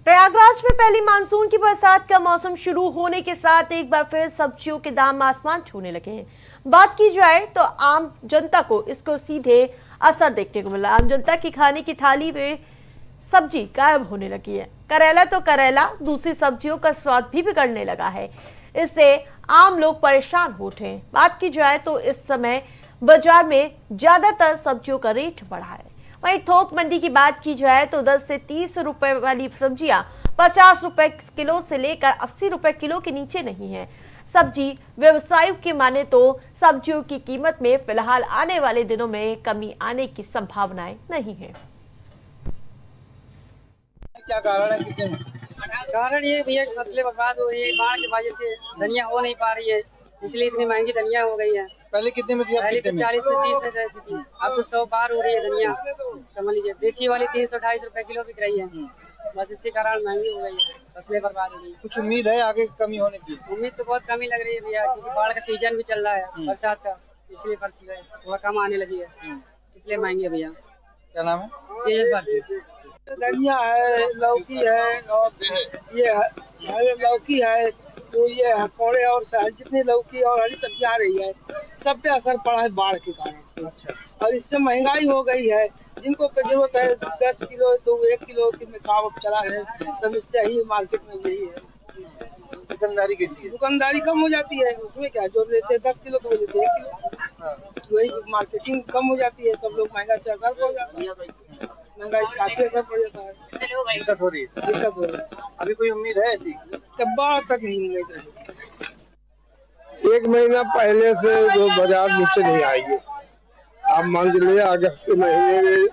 प्रयागराज में पहली मानसून की बरसात का मौसम शुरू होने के साथ एक बार फिर सब्जियों के दाम आसमान छूने लगे हैं। बात की जाए तो आम जनता को इसको सीधे असर देखने को मिला। आम जनता की खाने की थाली में सब्जी गायब होने लगी है। करेला तो करेला, दूसरी सब्जियों का स्वाद भी बिगड़ने लगा है। इससे आम लोग परेशान हो उठे हैं। बात की जाए तो इस समय बाजार में ज्यादातर सब्जियों का रेट बढ़ा है। वहीं थोक मंडी की बात की जाए तो 10 से 30 रुपए वाली सब्जियां 50 रुपए किलो से लेकर 80 रुपए किलो के नीचे नहीं है। सब्जी व्यवसायियों की माने तो सब्जियों की कीमत में फिलहाल आने वाले दिनों में कमी आने की संभावनाएं नहीं है। क्या कारण है? कारण ये भैया फसलें बर्बाद हो रही है, बाढ़ की वजह से धनिया हो नहीं पा रही है, इसलिए इतनी महंगी धनिया हो गई है। पहले कितने में थी? पहले तो 40 से 30 में रहती थी, अब तो 100 पार हो रही है धनिया। समझ लीजिए देसी वाली 328 रुपए किलो बिक रही है। बस इसी कारण महंगी हो गई है, फसलें बर्बाद हो गई है। कुछ उम्मीद है आगे कमी होने की? उम्मीद तो बहुत कमी लग रही है भैया, क्योंकि बाढ़ का सीजन भी चल रहा है, बरसात का, इसलिए फसलें थोड़ा कम आने लगी है, इसलिए महंगी है भैया। क्या नाम है? धनिया है, लौकी है और ये हरी लौकी है, तो ये पकौड़े और जितनी लौकी और हरी सब्जी आ रही है सब पे असर पड़ा है बाढ़ के कारण से। और इससे महंगाई हो गई है। जिनको जरूरत है 10 किलो तो 1 किलो की काम चला है। समस्या ही मार्केट में यही है। दुकानदारी कैसी है? दुकानदारी कम हो जाती है, उसमें क्या जो लेते हैं 10 किलो तो वो लेते हैं 1 किलो। वही मार्केटिंग कम हो जाती है, सब लोग महंगा से असर हो जाता है, महंगाई काफी असर पड़ जाता है। दिक्कत हो रही है। दिक्कत हो रही है। अभी कोई उम्मीद है ऐसी? तब बाढ़ तक नहीं उम्मीद है। 1 महीना पहले से जो बाजार नीचे नहीं आएगी। आप मान लीजिए अगस्त के महीने में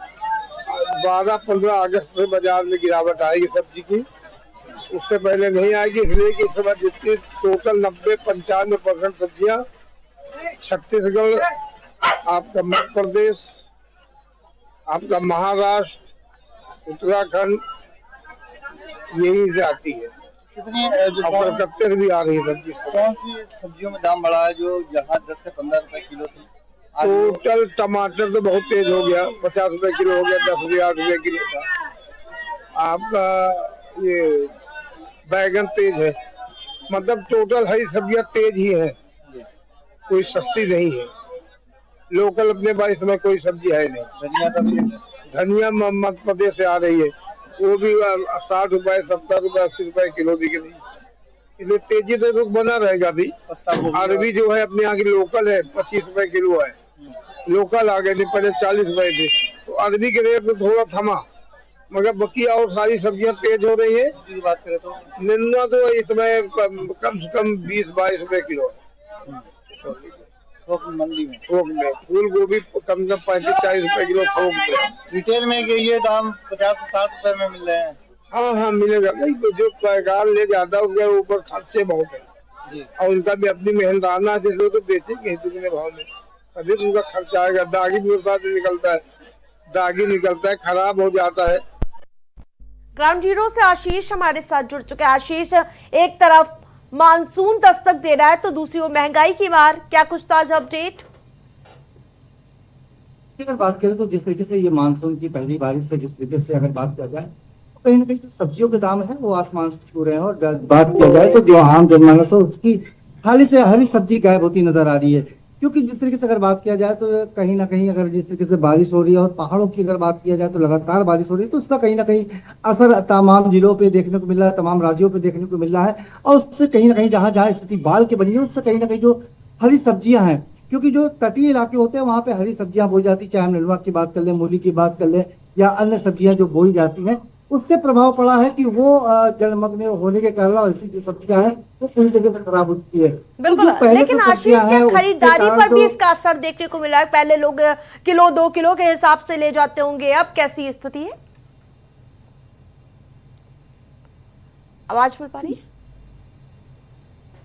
12-15 अगस्त से बाजार में गिरावट आएगी सब्जी की, उससे पहले नहीं आएगी। इसलिए कि इस समय जितनी टोटल 90-95% सब्जियां छत्तीसगढ़, आपका मध्य प्रदेश, आपका महाराष्ट्र, उत्तराखंड यही से आती है। कितनी कलकत्ते से भी आ रही है सब्जी। कौन सी सब्जियों में दाम बढ़ा है जो यहाँ 10 से 15 रुपए किलो थी? टोटल टमाटर तो बहुत तेज हो गया, 50 रुपए किलो हो गया, 10 रुपये 8 रुपए किलो था। आपका ये बैगन तेज है, मतलब टोटल हरी सब्जियां तेज ही है, कोई सस्ती नहीं है। लोकल अपने बारिश में कोई सब्जी है नहीं। धनिया का भी धनिया मध्य प्रदेश से आ रही है, वो भी 60 रुपए 70 रुपए 80 रुपए किलो बिक रही है। इसलिए तेजी तो रुख बना रहेगा। भी अरबी जो है अपने यहाँ की लोकल है 25 रुपए किलो है, लोकल आ गए थे, पहले 40 रुपए थे, तो अरबी के रेट में थोड़ा थमा, मगर बाकी और सारी सब्जियां तेज हो रही है। बात करें तो निन्ना तो इस समय कम से कम 20-22 रुपए किलो है मंडी में। थोक में फूल गोभी कम से कम 35-40 रुपए किलो थोक में। रिटेल में ये दाम 50 से 60 रुपए में मिल रहे हैं। हाँ मिलेगा। नहीं तो जो पैकार ले जाता है उसके ऊपर खर्चे बहुत है जी, और उनका भी अपनी मेहनताना है, जिसको तो बेचेंगे कितने भाव में, तभी तो उनका खर्चा आएगा। दागी भी उसका निकलता है, दागी निकलता है, खराब हो जाता है। ग्राउंड जीरो से आशीष हमारे साथ जुड़ चुके हैं। आशीष, एक तरफ मानसून दस्तक दे रहा है तो दूसरी ओर महंगाई की मार, क्या कुछ ताजा अपडेट? अगर बात करें तो जिस तरीके से ये मानसून की पहली बारिश से जिस तरीके से अगर बात किया जाए तो कहीं ना कहीं जो सब्जियों के दाम है वो आसमान से छू रहे हैं। और बात किया जाए तो जो आम जनमानस है उसकी थाली से हरी सब्जी गायब होती नजर आ रही है, क्योंकि जिस तरीके से अगर बात किया जाए तो कहीं ना कहीं अगर जिस तरीके से बारिश हो रही है और पहाड़ों की अगर बात किया जाए तो लगातार बारिश हो रही है, तो उसका कहीं ना कहीं असर तमाम जिलों पे देखने को मिल रहा है, तमाम राज्यों पे देखने को मिल रहा है। और उससे कहीं ना कहीं जहां जहां स्थिति बाढ़ की बनी है उससे कहीं ना कहीं जो हरी सब्जियां हैं, क्योंकि जो तटीय इलाके होते हैं वहां पे हरी सब्जियां बोई जाती, चाहे हम नेनुआ की बात कर ले, मूली की बात कर ले या अन्य सब्जियां जो बोई जाती हैं, उससे प्रभाव पड़ा है कि वो जलमग्न होने के कारण और ऐसी जो सब्जियां हैं वो पूरी तरह से खराब हो चुकी है। बिल्कुल, लेकिन आशीष के खरीदारी पर भी इसका असर देखने को मिला है। पहले लोग किलो 2 किलो के हिसाब से ले जाते होंगे, अब कैसी स्थिति है? आवाज मिल पा रही है?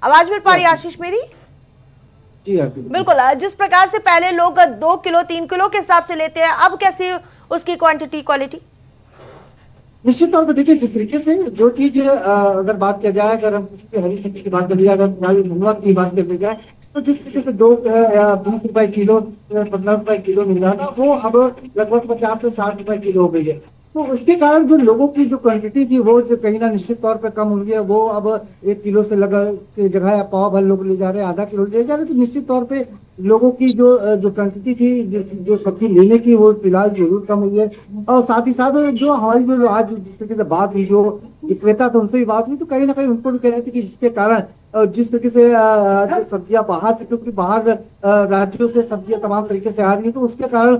आवाज मिल पा रही है आशीष मेरी? जी बिल्कुल। जिस प्रकार से पहले लोग 2 किलो 3 किलो के हिसाब से लेते हैं, अब कैसी उसकी क्वांटिटी क्वालिटी? निश्चित तौर पर देखिए जिस तरीके से जो चीज अगर बात किया जाए, अगर हम किसी हरी सब्जी की बात कर लिया, अगर नेनुआ की बात कर ली जाए तो जिस तरीके से 20 रुपए किलो 15 रुपए किलो मिल रहा था वो अब लगभग 50 से 60 रुपए किलो हो गई है। तो उसके कारण जो लोगों की जो क्वांटिटी थी वो जो कहीं ना निश्चित तौर पे कम हुई है। वो अब 1 किलो से लगा के जगह या पाव भर लोग ले जा रहे हैं, आधा किलो ले जा रहे हैं। तो निश्चित तौर पे लोगों की जो क्वांटिटी थी, जो सब्जी लेने की, वो फिलहाल जरूर कम हुई है। और साथ ही साथ जो हमारी जो आज जिस तरीके से बात हुई, जो विक्रेता थे उनसे भी बात हुई, तो कहीं ना कहीं उनको भी कह रहे थे कि जिसके कारण जिस तरीके से जो सब्जियां बाहर से, क्योंकि बाहर राज्यों से सब्जियां तमाम तरीके से आ रही है, तो उसके कारण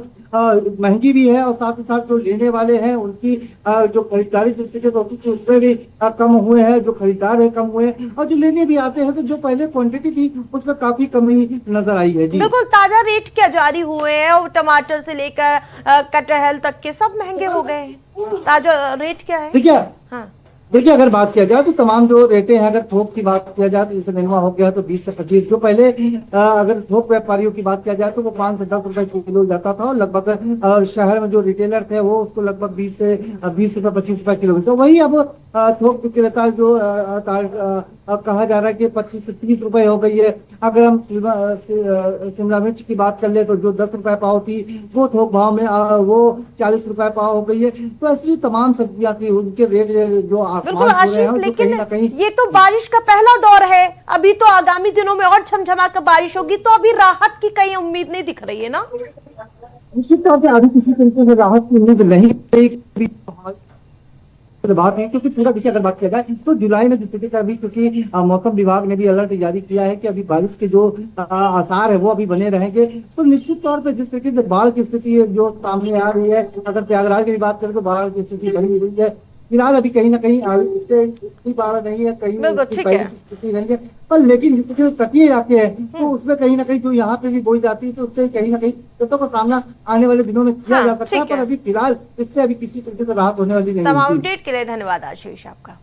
महंगी भी है। और साथ ही साथ जो लेने वाले हैं उनकी जो खरीदारी जिस तरीके से होती थी उसमें भी कम हुए हैं, जो खरीदार है कम हुए हैं। और जो लेने भी आते हैं तो जो पहले क्वांटिटी थी उसमें काफी कमी नजर आई है। जी बिल्कुल, ताजा रेट क्या जारी हुए हैं और टमाटर से लेकर कटहल तक के सब महंगे हो गए हैं। ताजा रेट क्या है? देखिए अगर बात किया जाए तो तमाम जो रेटें हैं, अगर थोक की बात किया जाए तो जैसे नेनुआ हो गया तो 20 से 25, जो पहले अगर थोक व्यापारियों की बात किया जाए तो वो 5 से 10 रुपए किलो जाता था। और लगभग शहर में जो रिटेलर थे वो उसको लगभग 20 रुपए 25 रुपए किलो। तो वही अब थोक विक्रेता जो कहा जा रहा है कि 25 से 30 रुपए हो गई है। अगर हम शिमला मिर्च की बात कर ले तो जो 10 रुपए पाव थी वो थोक भाव में वो 40 रुपए पाव हो गई है। तो ऐसी तमाम सब्जियां थी, उनके रेट जो बिल्कुल आशीष, लेकिन ये तो बारिश का पहला दौर है। अभी तो आगामी दिनों में और झमझमा कर बारिश होगी, तो अभी राहत की कहीं उम्मीद नहीं दिख रही है ना? निश्चित तौर पे अभी किसी तरीके से राहत की उम्मीद नहीं बात है, क्योंकि पूरा विषय अगर बात किया जाए तो जुलाई में जिस तरीके से अभी, क्योंकि मौसम विभाग ने भी अलर्ट जारी किया है कि अभी बारिश के जो आसार है वो अभी बने रहेंगे। तो निश्चित तौर पे जिस तरीके से बाढ़ की स्थिति जो सामने आ रही है, अगर प्रयागराज की बात करें तो बाढ़ की स्थिति बनी हुई है। फिलहाल अभी कहीं ना कहीं बाढ़ नहीं है, कहीं स्थिति नहीं है, पर लेकिन जिस तरीके से तटीय इलाके हैं तो उसमें कहीं ना कहीं जो यहाँ पे भी बोई जाती है तो उससे कहीं ना कहीं दिक्कतों का सामना आने वाले दिनों में किया जा सकता है। पर अभी फिलहाल इससे अभी किसी तरीके से राहत होने वाली नहीं है। तमाम अपडेट के लिए धन्यवाद आशीष आपका।